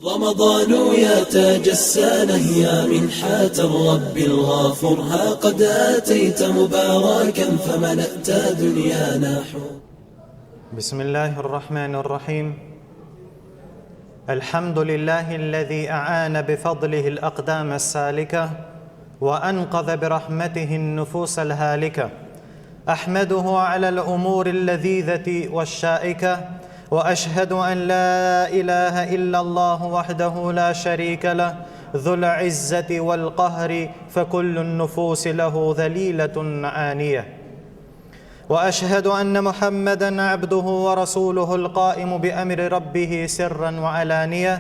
رمضان يا تاج السنة يا منحة الرب الغافر، ها قد أتيت مباركا فملأت دنيانا حور. بسم الله الرحمن الرحيم. الحمد لله الذي أعان بفضله الأقدام السالكة وأنقذ برحمته النفوس الهالكة. أحمده على الأمور اللذيذة والشائكة، وأشهد أن لا إله إلا الله وحده لا شريك له ذو العزة والقهر، فكل النفوس له ذليلة عانية. وأشهد أن محمدًا عبده ورسوله القائم بأمر ربه سرًا وعلانية.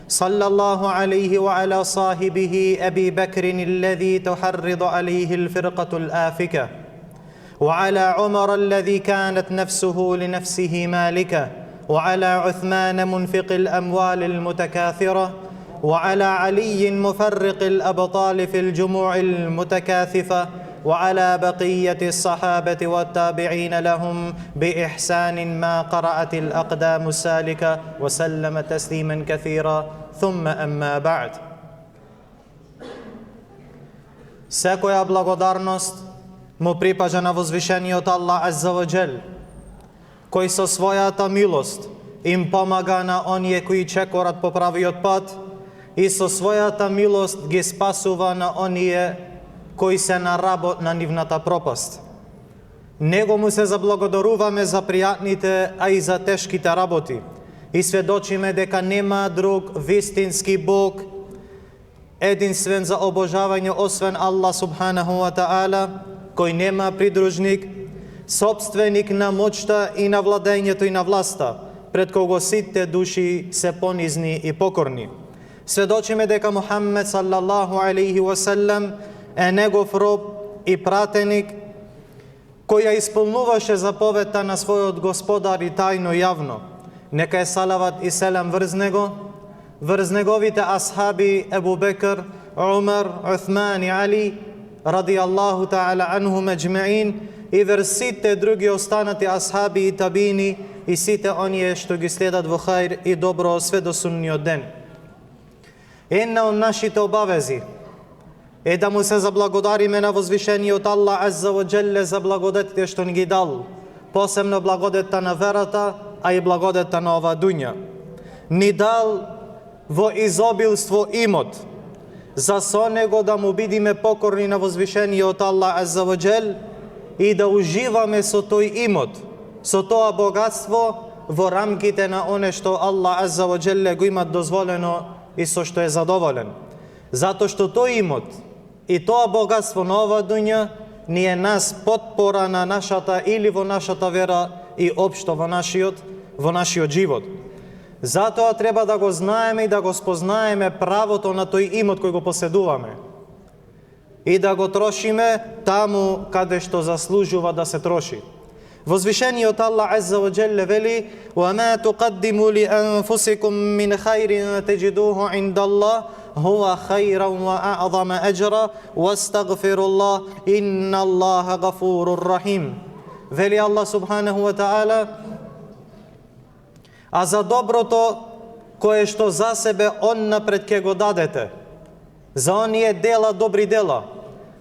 صلى الله عليه وعلى صاحبه أبي بكر الذي تحرض عليه الفرقة الآفكة، وعلى عمر الذي كانت نفسه لنفسه مالكة، وعلى عثمان منفق الأموال المتكاثرة، وعلى علي مفرق الأبطال في الجموع المتكاثفة، وعلى بقية الصحابة والتابعين لهم بإحسان ما قرأت الأقدام السالكة، وسلم تسليما كثيرا. ثم أما بعد. Секоја благодарност му припажа на возвишениот Аллах Азза ва Джел, кој со својата милост им помага на оние кои чекорат по правиот пат и со својата милост ги спасува на оние кои се на работ на нивната пропаст. Него му се заблагодаруваме за пријатните, а и за тешките работи и сведочиме дека нема друг вистински Бог, единствен за обожавање освен Аллах субханаху ва таала, кој нема придружник, собственик на моќта и на владењето и на власта, пред кого сите души се понизни и покорни. Сведочиме дека Мухаммед саллаллаху алейхи ва саллам е негов роб и пратеник, кој ја исполнуваше заповедта на својот господар и тајно јавно. Нека е салават и селам врз неговите асхаби Ебу Бекр, Умар, Уthman и Али радијаллаху таала анхум аџмаин, и врз сите други останати асхаби и табини и сите оние што ги следат во хајр и добро све до сунниот ден. Една од нашите обавези е да му се заблагодариме на возвишениот Аллах Азза ва Джелле за благодетите што ни ги дал, посебно благодетта на верата, а и благодетта на ова дуња. Ни дал во изобилство имот, за со него да му бидиме покорни на возвишениот Аллах Азза ва Джел и да уживаме со тој имот, со тоа богатство во рамките на оне што Аллах Азза ва Джелле го има дозволено и со што е задоволен. Затоа што тој имот и тоа богатство на ова дуња ни е нас потпора на нашата или во нашата вера и општо во нашиот живот. Затоа треба да го знаеме и да го спознаеме правото на тој имот кој го поседуваме и да го трошиме таму каде што заслужува да се троши. Возвишениот Аллах Азза ва Джелле вели: وَمَا تُقَدِّمُوا لِأَنفُسِكُم مِّنْ خَيْرٍ تَجِدُوهُ عِندَ اللَّهِ هُوَ خَيْرًا وَأَعْظَمَ أَجْرًا وَاسْتَغْفِرُوا اللَّهَ إِنَّ اللَّهَ غَفُورٌ رَحِيمٌ. Вели Аллах субханаху ва таала: а за доброто кое што за себе он напред ке го дадете, за оние дела, добри дела,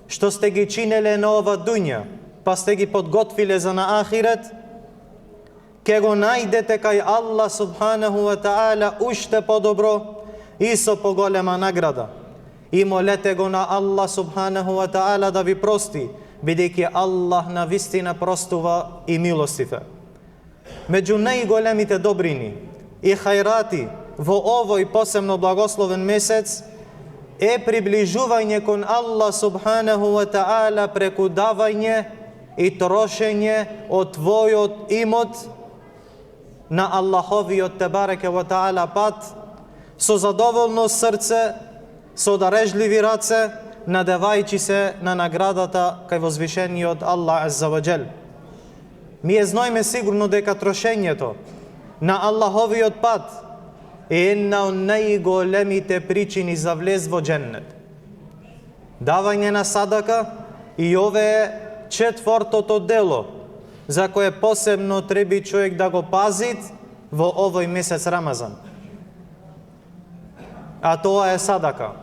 што сте ги чинеле на ова дуња, па сте ги подготвиле за на ахирет, ке го најдете кај Аллах субханаху ва таала уште подобро и со поголема награда. И молете го на Аллах субханаху ва таала да ви прости, бидејќи Аллах на вистина простува и милостив е. Меѓу најголемите добрини и хајрати во овој посебно благословен месец е приближување кон Аллах субханаху ва таала преку давање и трошење од твојот имот на Аллаховиот тебареке ва таала пат, со задоволно срце, со дарежливи раце, надевајќи се на наградата кај возвишениот Аллах Азза ва Джел. Ние знаеме сигурно дека трошењето на Аллаховиот пат е една од најголемите причини за влез во дженнет. Давање на садака и ове е четвртото дело за кое посебно треба човек да го пази во овој месец Рамазан. а тоа е садака.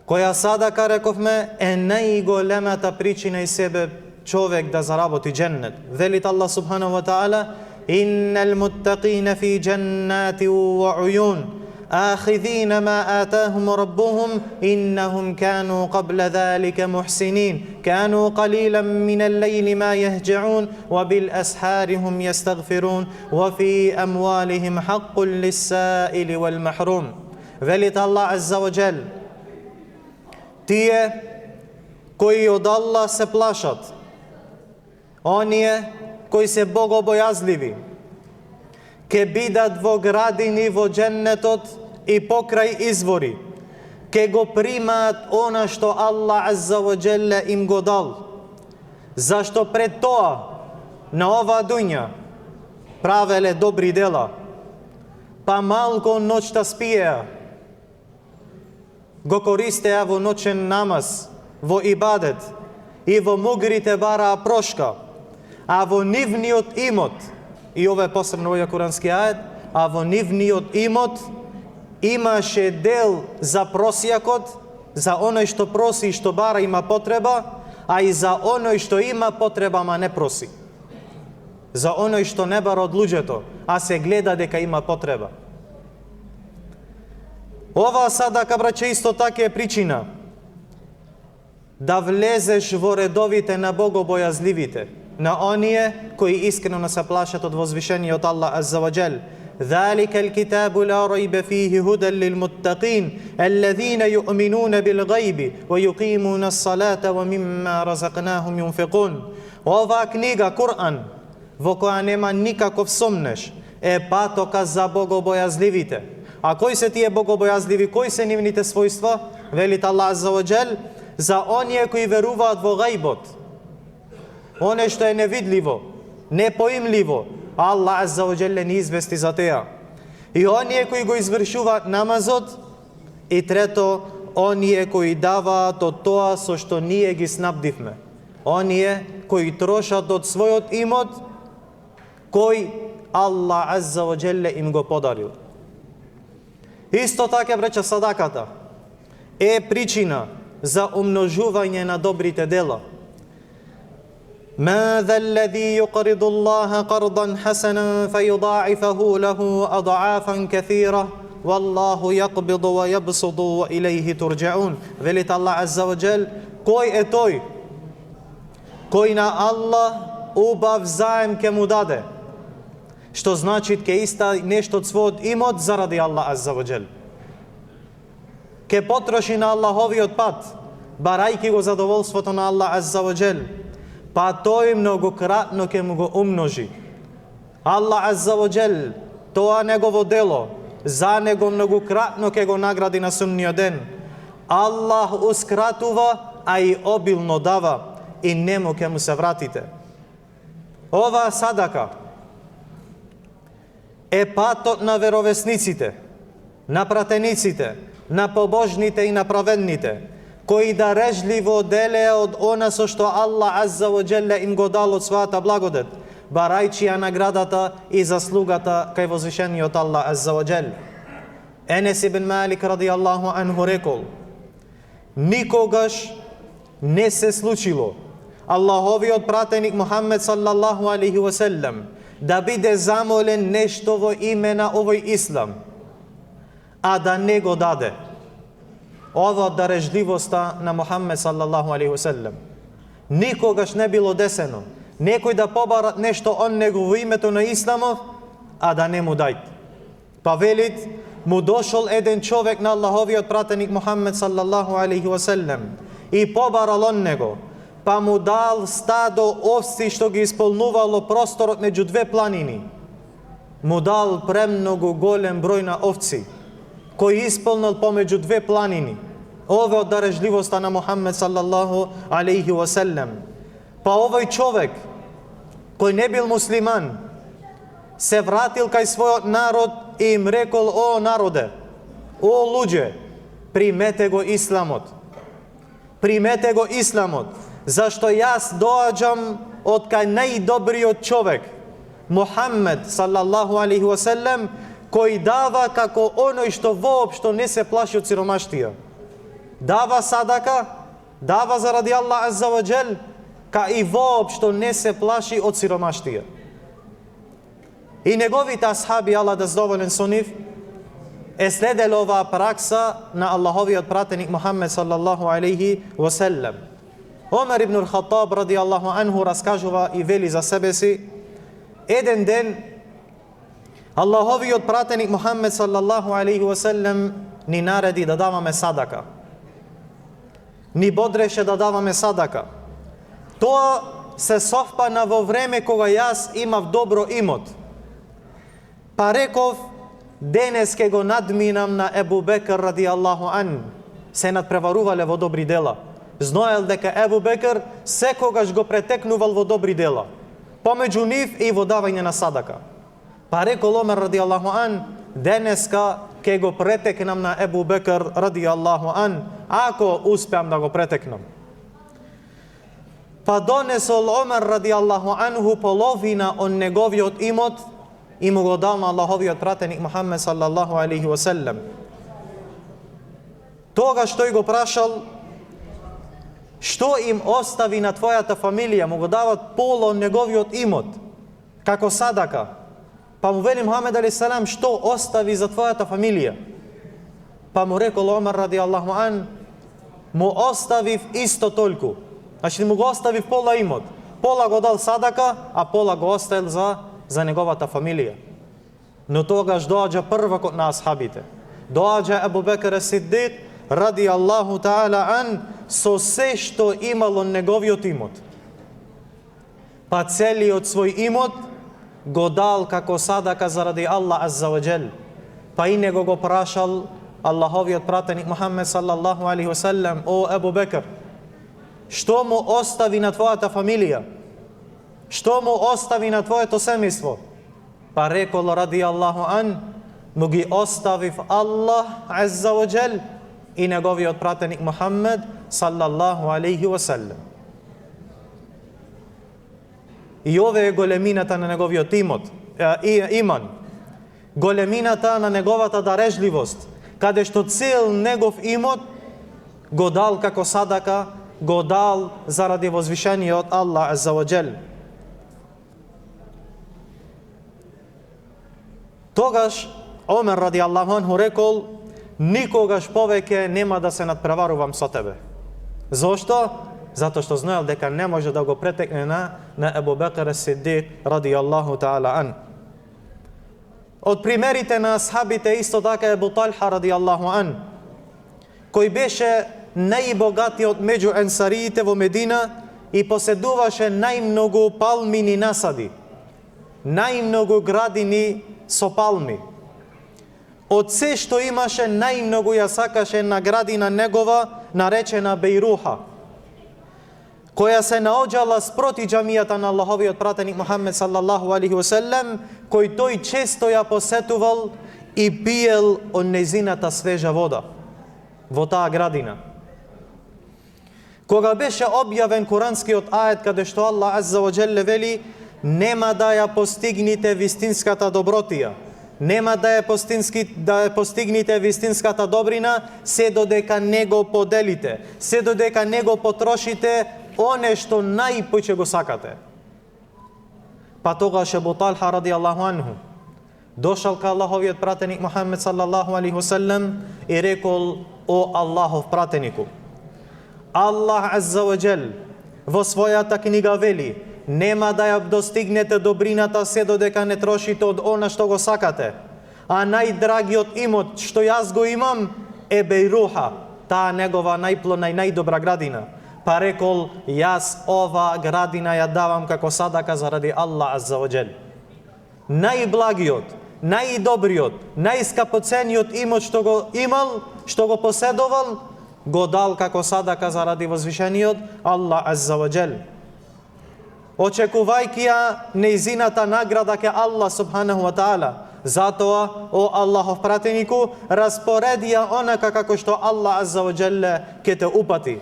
Која садака, рековме, е најголемата причина и себе човек да заработи дженнет. Велит Аллах субханаху ва таала: "Иннал муттақина фи дженнати ва уюн, آخذين ما آتاهم ربهم إنهم كانوا قبل ذلك محسنين كانوا قليلا من الليل ما يهجعون وبالأسحار هم يستغفرون وفي أموالهم حق للسائل والمحروم." Велит Аллах азза ва джел: тие кои од Аллах се плашат, оние кои се богобојазливи, ке бидат во градини во дженнетот и покрај извори, ке го примаат она што Аллах азза ва джеле им го дал. Зашто пред тоа, на оваа дуња, правеле добри дела, па малку ноќта спиеа, го користеа во ноќен намаз, во ибадет и во мугрите бараа прошка, а во нивниот имот, и ова е посебно овој курански ајет, а во нивниот имот имаше дел за просијакот, за оној што проси и што бара има потреба, а и за оној што има потреба, ама не проси. За оној што не бара од луѓето, а се гледа дека има потреба. Ова садака, браќе, исто така е причина да влезеш во редовите на богобојазливите, на оние кои искрено се плашат од возвишениот Аллах азза ва джел. ذلك الكتاب لا ريب فيه هدى للمتقين الذين يؤمنون بالغيب ويقيمون الصلاة ومما رزقناهم ينفقون. Ова книга, Кур'ан, во која нема никаков сомнеш, е патока за богобојазливите. А кои се тие богобојазливи, кои се нивните својства? Велит Аллах азза ва джел: за оние кои веруваат во гајбот, оне што е невидливо, непоимливо, Аллах азза ва джеле ни извести за теа. И оние кои го извршуваат намазот, и трето, оние кои даваат од тоа со што ние ги снабдивме. Оние кои трошат од својот имот, кој Аллах азза ва джеле им го подарил. Исто така, браќа, садаката е причина за умножување на добрите дела. مَا ذَا الَّذِي يُقْرِضُ اللَّهَ قَرْضًا حَسَنًا فَيُضَاعِفَهُ لَهُ أَضْعَافًا كَثِيرًا وَاللَّهُ يَقْبِضُ وَيَبْسُطُ وَإِلَيْهِ تُرْجَعُونَ. Велит Аллах азза ва джел: кој е тој кој на Аллах убав заем ке му даде, што значи ке иста нешто од својот имот заради Аллах азза ва джел, ке потроши на Аллаховиот пат, барајки го задоволството на Аллах азза ва джел, па тој многократно ке му го умножи. Аллах азза ва джел тоа негово дело за него многократно ке го награди на судниот ден. Аллахускратува, а и обилно дава, и нему ке му се вратите. Ова садака е патот на веровесниците, на пратениците, на побожните и на праведните, кои дарежливо делеа од она со што Аллах азза ва джеле им го дал од својата благодет, барајќи ја наградата и заслугата кај возвишениот Аллах азза ва джел. Енес ибн Малик ради Аллаху анху рекол: никогаш не се случило Аллаховиот пратеник Мухаммед саллаллаху алейхи ва селлем да биде замолен нешто во име на овој ислам, а да не го даде. Ова дарежливоста на Мухаммед саллаллаху алейхи ва селлем. Никогаш не било десено некој да побара нешто он него во името на исламов, а да не му дај. Па велит, му дошол еден човек на Аллаховиот пратеник Мухаммед саллаллаху алейхи ва селлем и побарал он него, па му дал стадо овци што ги исполнувало просторот меѓу две планини. Му дал премногу голем број на овци, кој исполнил помеѓу две планини. Ова од дарежливоста на Мухаммед саллаллаху алейхи ва селлем. Па овој човек, кој не бил муслиман, се вратил кај својот народ и им рекол: о народе, о луѓе, примете го исламот. Примете го исламот, зашто јас доаѓам од кај најдобриот човек, Мухаммед саллаллаху алейхи ва селлем, кој дава како оној што воопшто не се плаши од сиромаштија. Дава садака, дава заради Аллах азза ва џел, ка и воопшто не се плаши од сиромаштија. И неговите асхаби, Аллах да задоволен со нив, е следел оваа пракса на Аллаховиот пратеник Мухаммед саллаллаху алейхи ва селем. Омер ибн ал-Хаттаб ради Аллаху анху раскажува и вели за себе си: еден ден Аллаховиот пратеник Мухаммед саллаллаху алейхи ва селем ни нареди да даваме садака. Ни бодреше да даваме садака. Тоа се совпана во време кога јас имав добро имот. Па реков, денес ке го надминам на Ебу Бекр ради Аллаху ан. Се надпреварувале во добри дела. Знаел дека Ебу Бекр секогаш го претекнувал во добри дела. Помеѓу нив и во давање на садака. Па рекол Омер ради Аллаху ан, денеска ке го претекнам на Ебу Бекр ради Аллаху ан, ако успеам да го претекнам. Па донесол Омер ради Аллаху анху половина од неговиот имот и му го дал на Аллаховиот пратеник Мухаммед саллаллаху алейхи ва селем. Тогаш тој го прашал: што им остави на твојата фамилија? Му го дават пола од неговиот имот како садака. Па му вели Мухаммед алейхи салам: што остави за твојата фамилија? Па му рекол Омер ради Аллаху ан: му оставив исто толку. Значи му го оставив пола имот. Пола го дал садака, а пола го оставил за неговата фамилија. Но тогаш доаѓа првакот на асхабите. Доаѓа Ебу Бекр Сидик ради Аллаху таала ан со се што имало неговиот имот. Па целиот свој имот го дал како садака заради Аллах азза ва џел. Па и него го прашал Аллаховиот пратеник Мухаммед саллаллаху алейхи ва селем: о Ебу Бекр, што му остави на твојата фамилија? Што му остави на твоето семејство? Па рекол ради Аллаху ан: му ги оставив Аллах азза ва џел и неговиот пратеник Мухаммед саллаллаху алейхи ва селем. И ове е големината на неговиот иман. Големината на неговата дарежливост, каде што цел негов имот го дал како садака, го дал заради возвишениот Аллах азза ва џел. Тогаш Омер ради Аллаху анху рекол: никогаш повеќе нема да се надпреварувам со тебе. Зошто? Затоа што знаел дека не може да го претекне на Ебу Бекр Сидик ради Аллаху таала ан. Од примерите на асхабите исто така Ебу Талха ради Аллаху ан, кој беше најбогатиот меѓу енсариите во Медина и поседуваше најмногу палмини насади, најмногу градини со палми. Од се што имаше, најмногу ја сакаше на градина негова наречена Бейруха, која се наоѓала спроти џамијата на Аллаховиот пратеник Мухаммед саллаллаху алейхи ва селем, кој тој често ја посетувал и пиел од нејзината свежа вода во таа градина. Кога беше објавен куранскиот ает каде што Аллах азза ва џелле вели: нема да ја постигнете вистинската добротија, нема да ја постигнете вистинската добрина, се додека не го поделите, се додека не го потрошите оне што најпоќе го сакате. Па тогаш Ебу Талха ради Аллаху анху дошал ка Аллаховиот пратеник Мухаммед саллаллаху алейхи ва селем и рекол: о Аллахов пратенику, Аллах азза ва џел во својата книга вели: нема да ја достигнете добрината се додека не трошите од она што го сакате. А најдрагиот имот што јас го имам е Бейруха, таа негова најплодна и најдобра градина. Па рекол: јас ова градина ја давам како садака заради Аллах азза ва џел. Најблагиот, најдобриот, најскапоцениот имот што го имал, што го поседувал, го дал како садака заради возвишениот Аллах азза ва џел. Очекувајќи ја нејзината награда ке Аллах субханаху ва таала. Затоа, о Аллахов пратенику, распореди ја онака како што Аллах азза ва џелле ке те упати.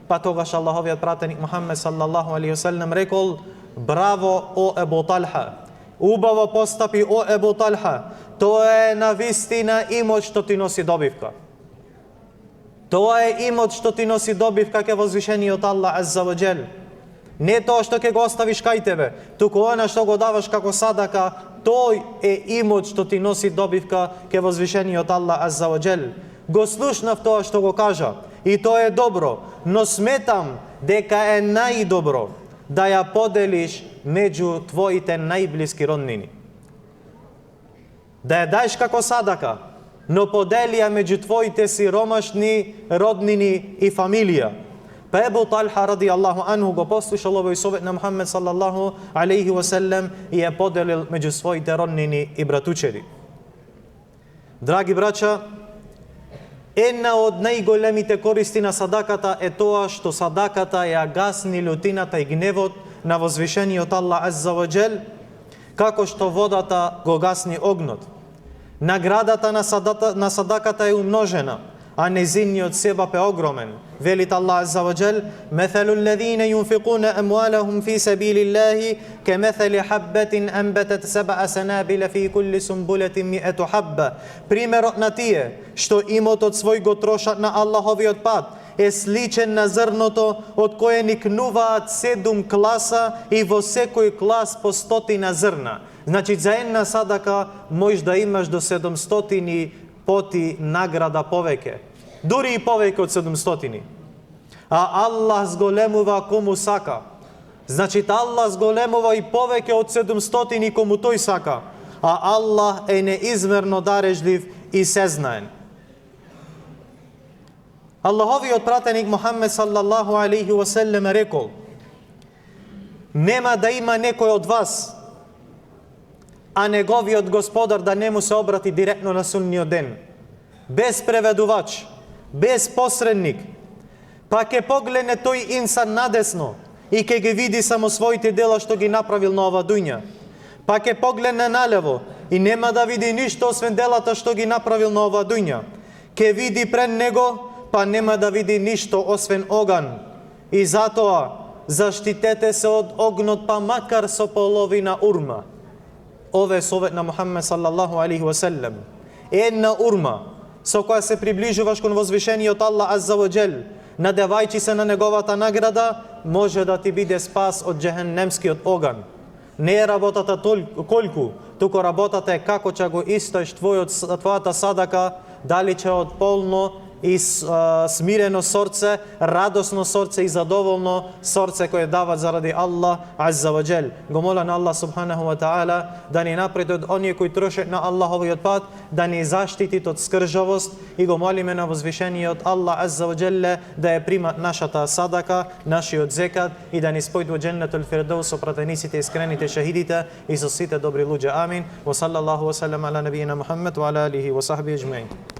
Па тогаш Аллаховиот пратеник Мухаммед саллаллаху алейхи ва селем рекол: браво, о Ебу Талха! Убаво постапи, о Ебу Талха! тоа е навистина имот што ти носи добивка. Тоа е имот што ти носи добивка ке возвишениот Аллах Азза ва Джел. Не тоа што ќе го оставиш кај тебе, туку она што го даваш како садака, тој е имот што ти носи добивка ке возвишениот Аллах Азза ва Джел. Го слушнав тоа што го кажа и тоа е добро, но сметам дека е најдобро да ја поделиш меѓу твоите најблиски роднини. Да ја даеш како садака, но подели ја меѓу твоите сиромашни роднини и фамилија. Па Ебу Талха ради Аллаху анху го послушал овој совет на Мухаммед саллаллаху алейхи ва селем и ја поделил меѓу своите роднини и братучери. Драги браќа, една од најголемите користи на садаката е тоа што садаката ја гасни лутината и гневот на возвишениот Аллах Азза ва Джел, како што водата го гасни огнот. Наградата на садаката е умножена, а незиниот себап е огромен. Велит Аллах Азза ва Джел: "Мефелу ллезина юнфикуна амвалахум фи сабилиллахи кемефели хаббатин анбатат саб'a санабила фи кулли сумбулатин ми'ату хабба." Примерот на тие што имотот свој го трошат на Аллаховиот пат е сличен на зрното од кое никнуваат 7 класа и во секој клас по 100 зрна. Значи за една садака можеш да имаш до 700 поти награда повеќе. Дури и повеќе од 700. А Аллах зголемува кому сака. Значи Аллах зголемува и повеќе од 700 кому тој сака. А Аллах е неизмерно дарежлив и сезнаен. Аллаховиот пратеник Мухаммед саллаллаху алейхи ва селем рекол: "Нема да има некој од вас, а неговиот господар да не му се обрати директно на судниот ден, без преведувач, без посредник, па ќе погледне тој инсан надесно и ќе ги види само своите дела што ги направил на ова дуња. Па ќе погледне налево и нема да види ништо освен делата што ги направил на ова дуња. Ќе види пред него, па нема да види ништо освен оган. И затоа заштитете се од огнот, па макар со половина урма." Ове совет на Мухаммед саллаллаху алейхи ва селем. Една урма со која се приближуваш кон возвишениот Аллах Азза ва Джел, надевајќи се на неговата награда, може да ти биде спас од џехеннемскиот оган. Не е работата колку, туку работата е како ќе го истоиш твојата садака, дали ќе од полно и смирено сорце, радосно сорце и задоволно сорце кое дават заради Аллах Азза ва Джел. Го моля на Аллах субханаху ва таала да ни напред од оние кои трошат на Аллаховиот пат, да ни заштити од скржавост и го молиме на возвишениот Аллах Азза ва Джел да ја прима нашата садака, нашиот зекат и да ни спои во џеннетул фирдеус со пратениците, искрените шахидите и со сите добри луѓе. Амин. Ва саллаллаху ва салlam ала набиина Мухаммед ва ала алихи ва сахби аџмаин.